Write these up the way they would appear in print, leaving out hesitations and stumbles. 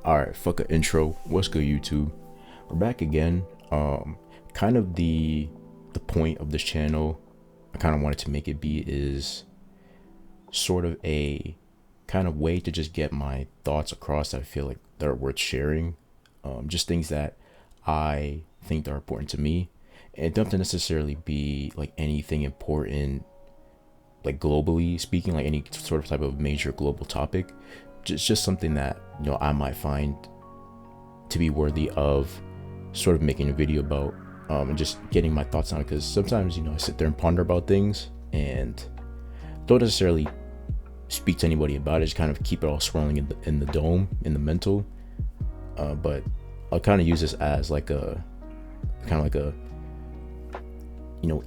All right, fuck a intro. What's good, YouTube? We're back again. Kind of the point of this channel, I kind of wanted to make it be is sort of a kind of way to just get my thoughts across that I feel like that are worth sharing. Just things that I think are important to me. And it doesn't necessarily be like anything important, like globally speaking, like any sort of type of major global topic. Just something that I might find to be worthy of sort of making a video about, and just getting my thoughts on it, because sometimes I sit there and ponder about things and don't necessarily speak to anybody about it, just kind of keep it all swirling in the dome, in the mental. But I'll kind of use this as like a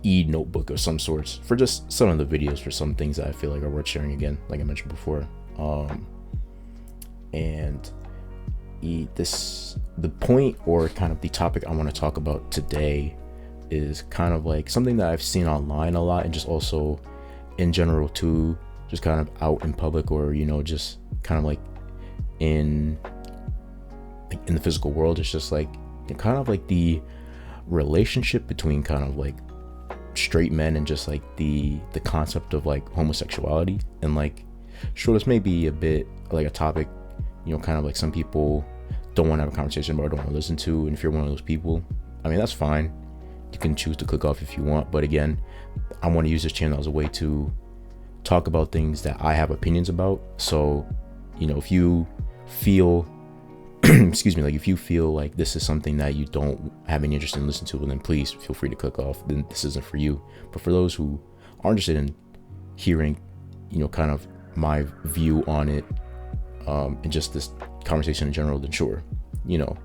e-notebook of some sorts for just some of the videos, for some things that I feel like are worth sharing again, like I mentioned before. And the point, or kind of the topic I want to talk about today, is kind of like something that I've seen online a lot, and just also in general too, just kind of out in public, or just kind of like in the physical world. It's just like kind of like the relationship between kind of like straight men and just like the concept of like homosexuality. And like, sure, this may be a bit like a topic kind of like some people don't want to have a conversation about, or don't want to listen to. And if you're one of those people, I mean, that's fine. You can choose to click off if you want. But again, I want to use this channel as a way to talk about things that I have opinions about. So, if you feel excuse me, like if you feel like this is something that you don't have any interest in listening to, well, then please feel free to click off. Then this isn't for you. But for those who are interested in hearing, kind of my view on it, and just this conversation in general, then sure. And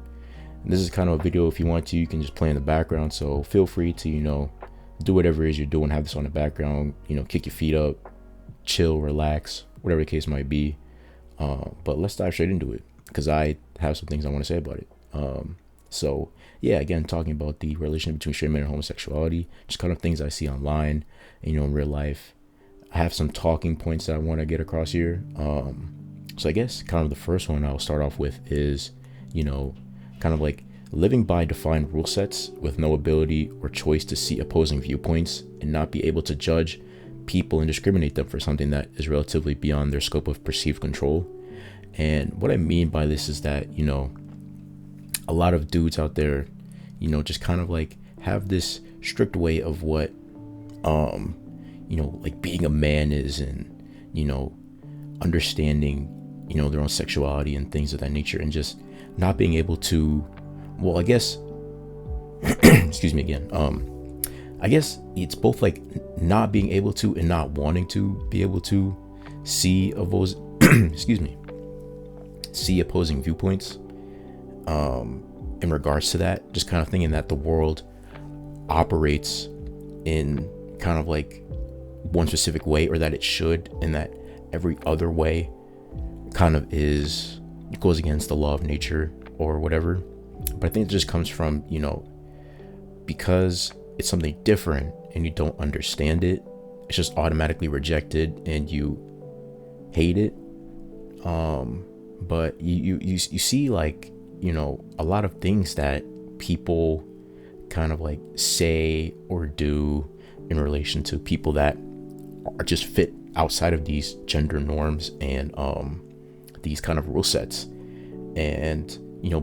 this is kind of a video, if you want to, you can just play in the background. So feel free to, do whatever it is you're doing, have this on the background, kick your feet up, chill, relax, whatever the case might be. But let's dive straight into it, because I have some things I want to say about it. So yeah, again, talking about the relationship between straight men and homosexuality, just kind of things I see online, and, in real life. I have some talking points that I want to get across here. So I guess kind of the first one I'll start off with is, kind of like living by defined rule sets with no ability or choice to see opposing viewpoints, and not be able to judge people and discriminate them for something that is relatively beyond their scope of perceived control. And what I mean by this is that, a lot of dudes out there, just kind of like have this strict way of what, like being a man is, and, understanding, their own sexuality and things of that nature, and just not being able to, well, I guess, excuse me again. I guess it's both like not being able to and not wanting to be able to see excuse me, see opposing viewpoints, in regards to that, just kind of thinking that the world operates in kind of like one specific way, or that it should, and that every other way kind of goes against the law of nature or whatever. But I think it just comes from, because it's something different and you don't understand it, it's just automatically rejected and you hate it. But you see, like, a lot of things that people kind of like say or do in relation to people that are just fit outside of these gender norms and these kind of rule sets. And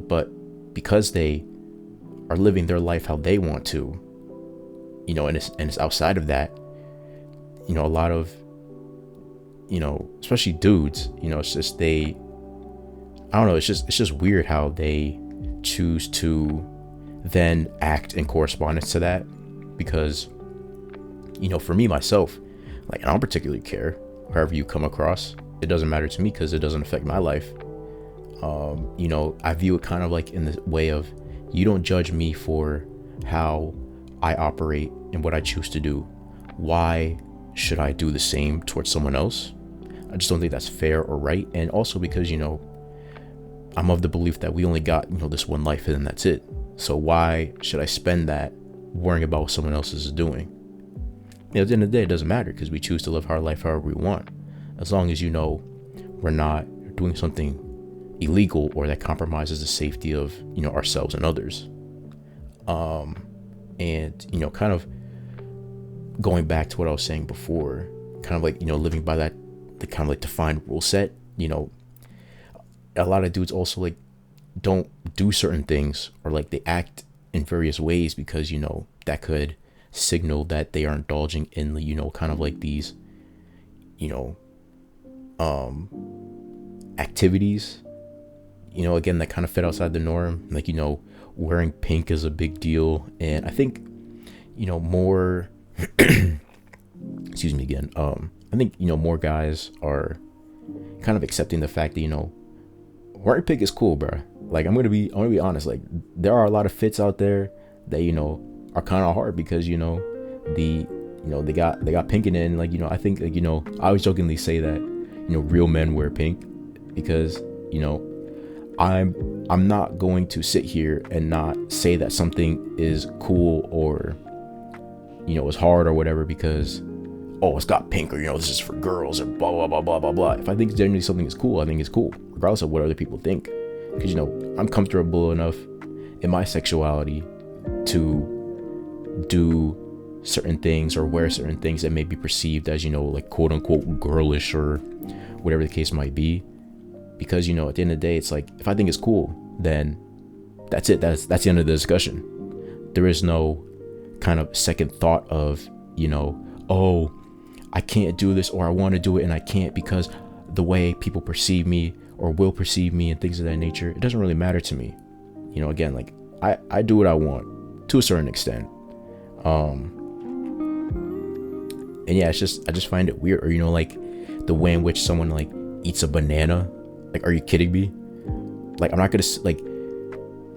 but because they are living their life how they want to, and it's outside of that, a lot of, especially dudes, it's just I don't know, it's just weird how they choose to then act in correspondence to that. Because, for me, myself, like, I don't particularly care however you come across. It doesn't matter to me, because it doesn't affect my life. I view it kind of like in the way of, you don't judge me for how I operate and what I choose to do. Why should I do the same towards someone else? I just don't think that's fair or right. And also because, I'm of the belief that we only got, this one life, and then that's it. So why should I spend that worrying about what someone else is doing? At the end of the day, it doesn't matter, because we choose to live our life however we want. As long as, we're not doing something illegal or that compromises the safety of, ourselves and others. And, kind of going back to what I was saying before, kind of like, living by that, the kind of like defined rule set, a lot of dudes also like don't do certain things, or like they act in various ways because, that could signal that they are indulging in, kind of like these, activities, again, that kind of fit outside the norm. Like, wearing pink is a big deal. And I think, more, excuse me again. I think, more guys are kind of accepting the fact that, wearing pink is cool, bro. Like, I'm gonna be honest. Like, there are a lot of fits out there that, are kind of hard because, they got pink in it. And like, I think like, I always jokingly say that, real men wear pink because, I'm not going to sit here and not say that something is cool or, is hard or whatever because, oh, it's got pink, or, this is for girls, or blah, blah, blah, blah, blah, blah. If I think generally something is cool, I think it's cool, regardless of what other people think. Because, I'm comfortable enough in my sexuality to do certain things or wear certain things that may be perceived as, like quote unquote girlish or whatever the case might be. Because, at the end of the day, it's like, if I think it's cool, then that's it. That's the end of the discussion. There is no kind of second thought of, oh, I can't do this, or I want to do it and I can't because the way people perceive me or will perceive me and things of that nature. It doesn't really matter to me. Again, like I do what I want to a certain extent. And yeah, it's just, I just find it weird. Or, like the way in which someone like eats a banana. Like, are you kidding me? Like, I'm not gonna, like,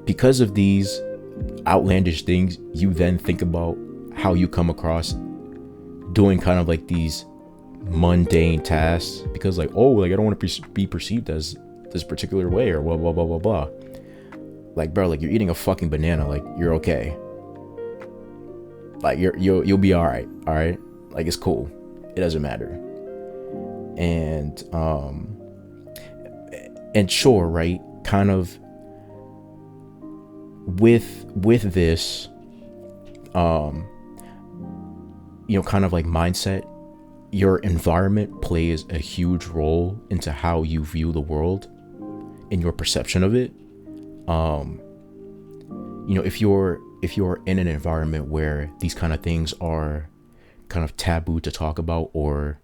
because of these outlandish things, you then think about how you come across doing kind of like these mundane tasks because like, oh, like I don't want to be perceived as this particular way or blah, blah, blah, blah, blah. Like, bro, like you're eating a fucking banana. Like, you're okay. Like you'll be all right. All right. Like, it's cool. It doesn't matter. And sure, right, kind of with this, kind of like mindset, your environment plays a huge role into how you view the world and your perception of it. If you're in an environment where these kind of things are kind of taboo to talk about or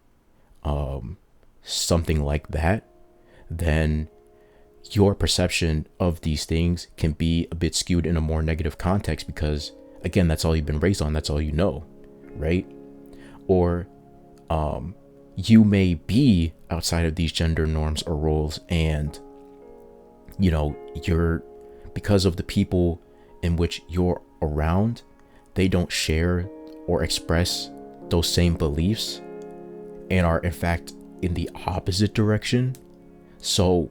something like that, then your perception of these things can be a bit skewed in a more negative context because, again, that's all you've been raised on. That's all you know, right? Or you may be outside of these gender norms or roles and, you're, because of the people in which you're around, they don't share or express those same beliefs and are in fact in the opposite direction. So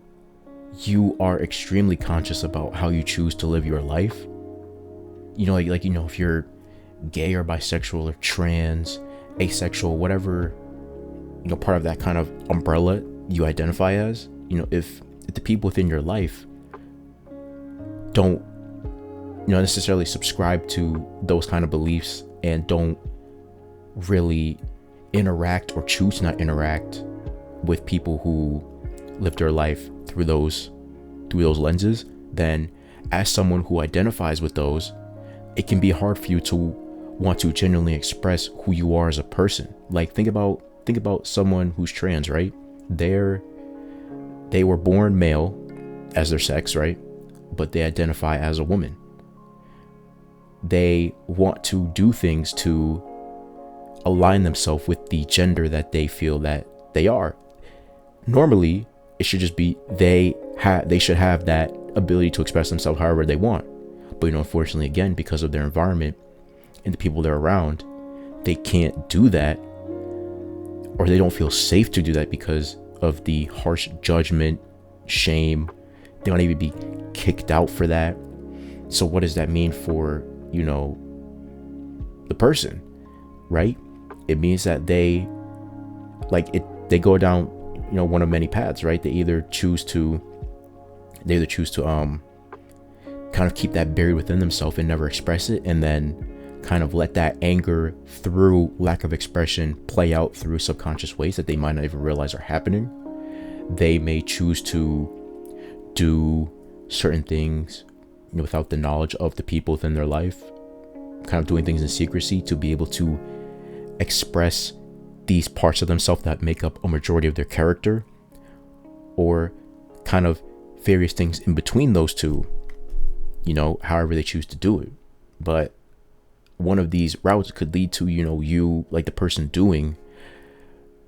you are extremely conscious about how you choose to live your life. If you're gay or bisexual or trans, asexual, whatever, part of that kind of umbrella you identify as, if the people within your life don't, necessarily subscribe to those kind of beliefs and don't really interact or choose to not interact with people who live their life through those lenses, then as someone who identifies with those, it can be hard for you to want to genuinely express who you are as a person. Like, think about someone who's trans, right? They were born male as their sex, right? But they identify as a woman. They want to do things to align themselves with the gender that they feel that they are. Normally, it should just be they should have that ability to express themselves however they want. But unfortunately, again, because of their environment and the people they're around, they can't do that, or they don't feel safe to do that because of the harsh judgment, shame. They might even be kicked out for that. So what does that mean for, the person, right? It means that they go down, one of many paths, right? They either choose to they either choose to kind of keep that buried within themselves and never express it, and then kind of let that anger through lack of expression play out through subconscious ways that they might not even realize are happening. They may choose to do certain things without the knowledge of the people within their life, kind of doing things in secrecy to be able to express these parts of themselves that make up a majority of their character, or kind of various things in between those two, however they choose to do it. But one of these routes could lead to, you, like the person, doing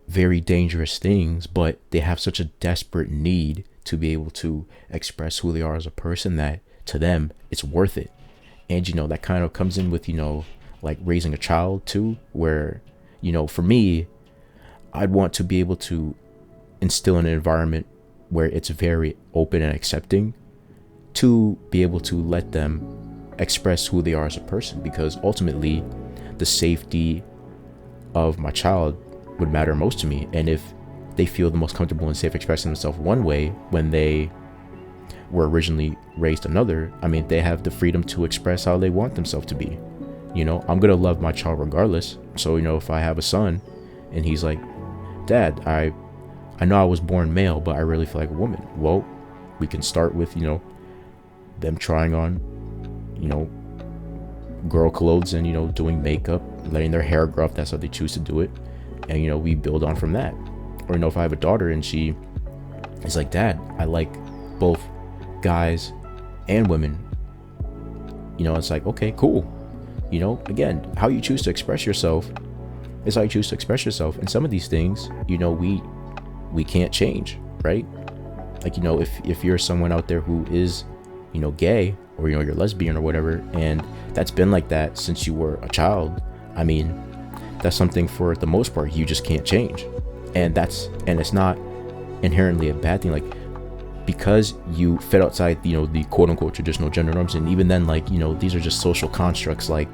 very dangerous things, but they have such a desperate need to be able to express who they are as a person that to them it's worth it. And that kind of comes in with like raising a child too, where for me, I'd want to be able to instill in an environment where it's very open and accepting, to be able to let them express who they are as a person, because ultimately the safety of my child would matter most to me. And if they feel the most comfortable and safe expressing themselves one way when they were originally raised another, I mean, they have the freedom to express how they want themselves to be. I'm gonna love my child regardless. So if I have a son and he's like, Dad, I know I was born male, but I really feel like a woman. Well, we can start with them trying on girl clothes and doing makeup, letting their hair grow if that's how they choose to do it, and we build on from that. Or if I have a daughter and she is like, Dad, I like both guys and women, it's like, okay, cool. Again, how you choose to express yourself is how you choose to express yourself. And some of these things, we can't change, right? Like, if you're someone out there who is gay, or you're lesbian or whatever, and that's been like that since you were a child, I mean, that's something for the most part you just can't change. And it's not inherently a bad thing, like, because you fit outside the quote unquote traditional gender norms. And even then, like, these are just social constructs. Like,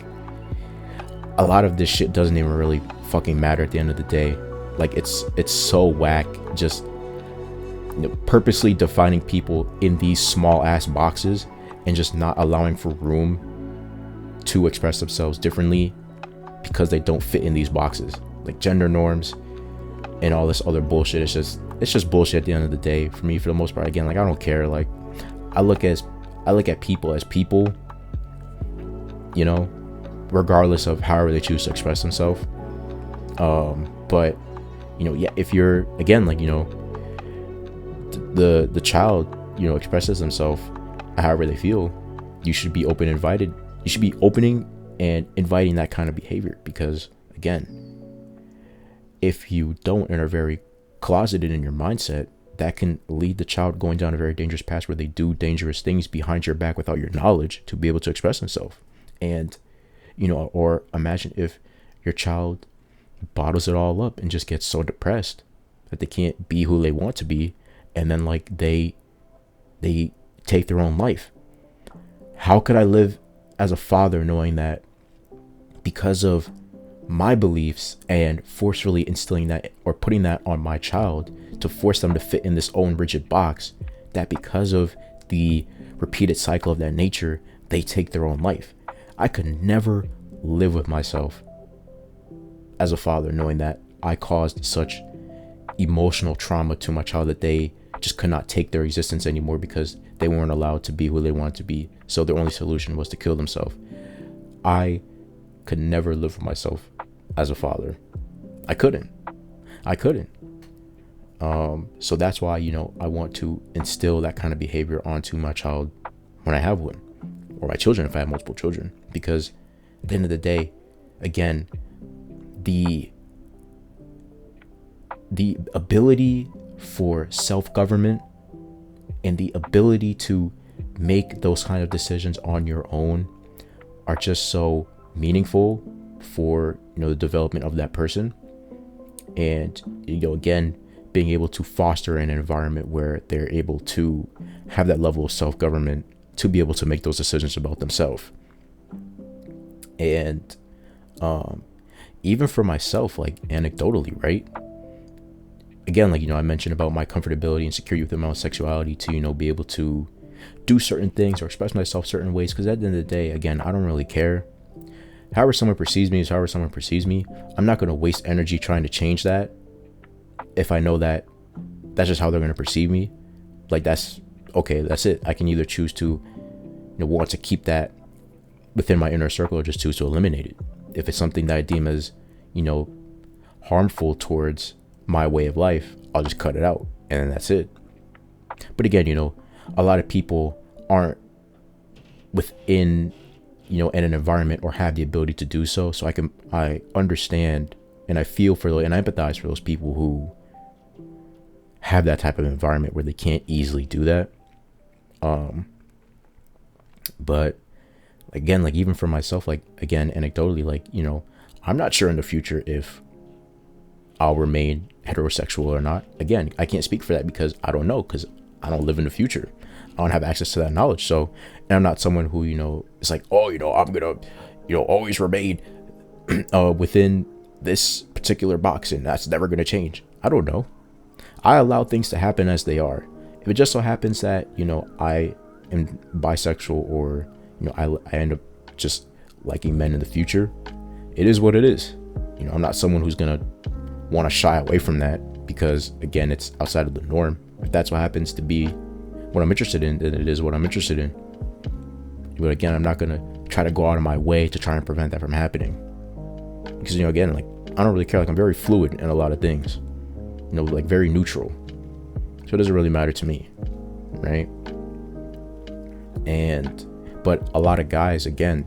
a lot of this shit doesn't even really fucking matter at the end of the day. Like, it's so whack, just purposely defining people in these small ass boxes and just not allowing for room to express themselves differently because they don't fit in these boxes, like gender norms and all this other bullshit. It's just bullshit at the end of the day for me, for the most part. Again, like, I don't care. Like, I look at people as people, regardless of however they choose to express themselves. But yeah, if you're, again, like, the child expresses themselves however they feel, you should be opening and inviting that kind of behavior. Because again, if you don't and are very closeted in your mindset, that can lead the child going down a very dangerous path where they do dangerous things behind your back without your knowledge to be able to express themselves. And or imagine if your child bottles it all up and just gets so depressed that they can't be who they want to be, and then like they take their own life. How could I live as a father knowing that because of my beliefs and forcefully instilling that or putting that on my child to force them to fit in this own rigid box, that because of the repeated cycle of that nature, they take their own life? I could never live with myself as a father knowing that I caused such emotional trauma to my child that they just could not take their existence anymore because they weren't allowed to be who they wanted to be. So their only solution was to kill themselves. I could never live with myself as a father. I couldn't. So that's why, I want to instill that kind of behavior onto my child when I have one, or my children if I have multiple children. Because at the end of the day, again, the ability for self-government and the ability to make those kind of decisions on your own are just so meaningful for the development of that person. And again, being able to foster an environment where they're able to have that level of self-government to be able to make those decisions about themselves. And even for myself, like anecdotally, right? again, like, I mentioned about my comfortability and security within my own sexuality to, be able to do certain things or express myself certain ways. Because at the end of the day, again, I don't really care. However someone perceives me is however someone perceives me. I'm not going to waste energy trying to change that if I know that that's just how they're going to perceive me. Like, that's okay. That's it. I can either choose to, want to keep that within my inner circle or just choose to eliminate it. If it's something that I deem as, harmful towards my way of life, I'll just cut it out and then that's it. But again, a lot of people aren't within, in an environment or have the ability to do so. So I understand and I feel for and I empathize for those people who have that type of environment where they can't easily do that. But again, like, even for myself, like, again, anecdotally, like, I'm not sure in the future if I'll remain heterosexual or not. Again, I can't speak for that because I don't know, because I don't live in the future. I don't have access to that knowledge. So, and I'm not someone who, is like, oh, I'm gonna, always remain within this particular box and that's never gonna change. I don't know. I allow things to happen as they are. If it just so happens that, I am bisexual or, I end up just liking men in the future, it is what it is. I'm not someone who's going to want to shy away from that because, again, it's outside of the norm. If that's what happens to be what I'm interested in, then it is what I'm interested in. But again, I'm not going to try to go out of my way to try and prevent that from happening. Because, again, like, I don't really care. Like, I'm very fluid in a lot of things. Like, very neutral. So it doesn't really matter to me, right? But a lot of guys, again,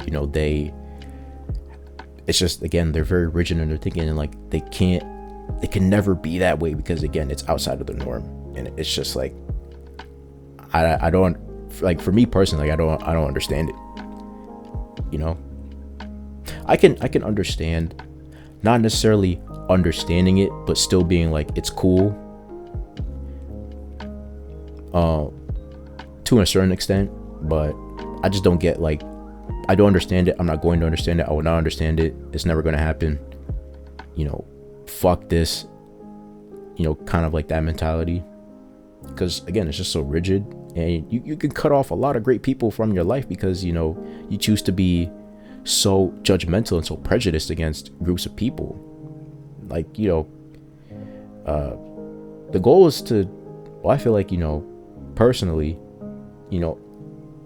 it's just, again, they're very rigid in their thinking and, like, they can never be that way because, again, it's outside of the norm. And it's just like, I don't, like, for me personally, like, I don't understand it. I can understand, not necessarily understanding it, but still being like, it's cool to a certain extent, but I just don't get, like, I don't understand it. I'm not going to understand it. I will not understand it. It's never going to happen. Fuck this, kind of like that mentality. Because, again, it's just so rigid, and you can cut off a lot of great people from your life because, you choose to be so judgmental and so prejudiced against groups of people. Like, the goal is to, well, I feel like, personally,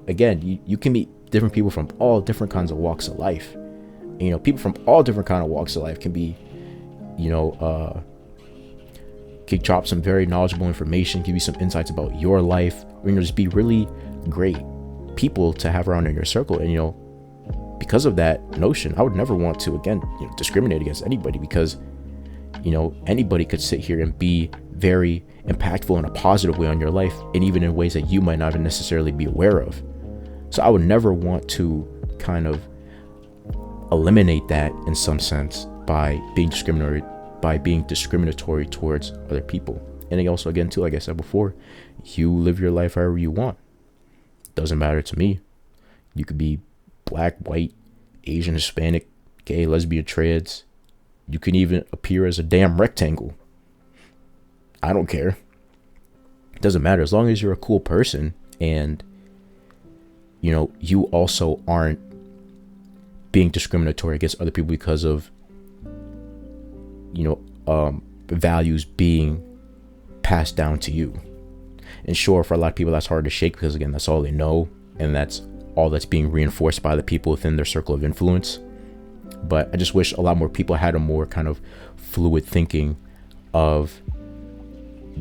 again, you can meet different people from all different kinds of walks of life. And, people from all different kind of walks of life can be, can drop some very knowledgeable information, give you some insights about your life, or, just be really great people to have around in your circle. And, because of that notion, I would never want to, again, discriminate against anybody because, anybody could sit here and be very impactful in a positive way on your life, and even in ways that you might not necessarily be aware of. So I would never want to kind of eliminate that in some sense by being discriminatory towards other people. And also, again, too, like I said before, you live your life however you want. Doesn't matter to me. You could be black, white, Asian, Hispanic, gay, lesbian, trans. You can even appear as a damn rectangle. I don't care. It doesn't matter as long as you're a cool person and you also aren't being discriminatory against other people because of values being passed down to you. And sure, for a lot of people that's hard to shake because, again, that's all they know and that's all that's being reinforced by the people within their circle of influence. But I just wish a lot more people had a more kind of fluid thinking of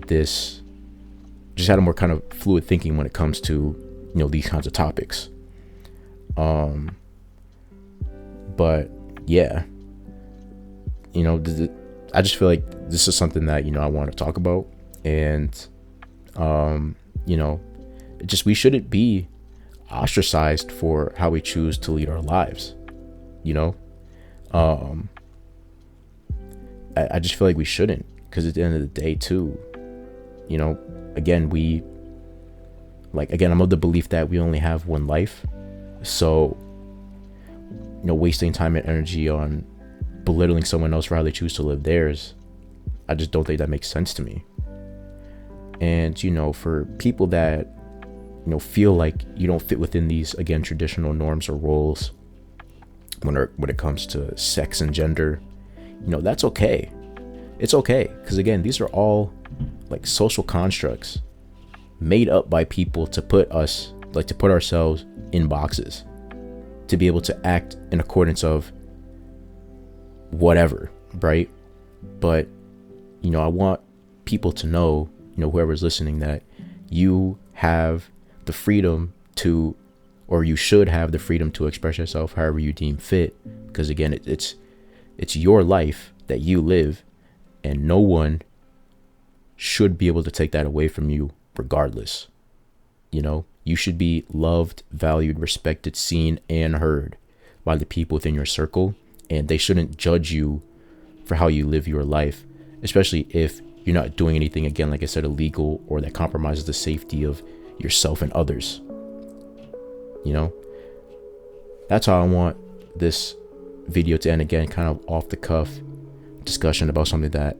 this, just had a more kind of fluid thinking when it comes to these kinds of topics. But yeah, I just feel like this is something that I want to talk about, and we shouldn't be ostracized for how we choose to lead our lives. I just feel like we shouldn't, because at the end of the day too, again, I'm of the belief that we only have one life. So, wasting time and energy on belittling someone else for how they choose to live theirs, I just don't think that makes sense to me. And, for people that, feel like you don't fit within these, again, traditional norms or roles when it comes to sex and gender, that's okay. It's okay. Because again, these are all like social constructs made up by people to put ourselves in boxes, to be able to act in accordance of whatever, right? But, I want people to know, whoever's listening, that you have the freedom to, or you should have the freedom to express yourself however you deem fit. Because again, it's your life that you live, and no one should be able to take that away from you regardless. You should be loved, valued, respected, seen, and heard by the people within your circle, and they shouldn't judge you for how you live your life, especially if you're not doing anything, again, like I said, illegal or that compromises the safety of yourself and others. That's how I want this video to end. Again, kind of off the cuff discussion about something that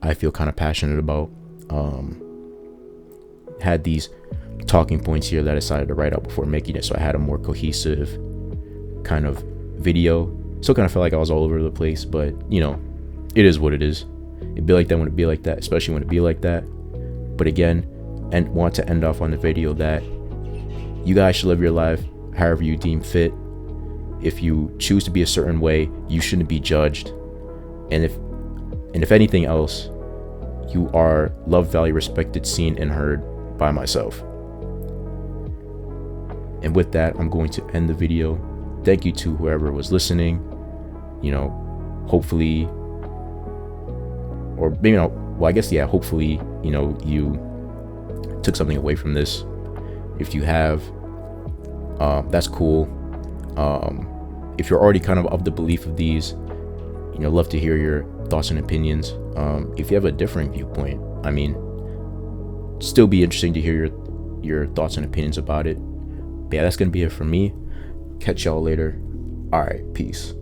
I feel kind of passionate about. Had these talking points here that I decided to write out before making it, so I had a more cohesive kind of video. Still kind of felt like I was all over the place, but it is what it is. It'd be like that when it be like that, especially when it be like that. But again, and want to end off on the video that you guys should live your life however you deem fit. If you choose to be a certain way, you shouldn't be judged. And if anything else, you are loved, valued, respected, seen, and heard by myself. And with that, I'm going to end the video. Thank you to whoever was listening. Hopefully, or maybe not. Well, I guess, yeah, hopefully, you took something away from this. If you have, that's cool. If you're already kind of the belief of these, love to hear your thoughts and opinions. If you have a differing viewpoint, still be interesting to hear your thoughts and opinions about it. But yeah, that's gonna be it for me. Catch y'all later. All right, peace.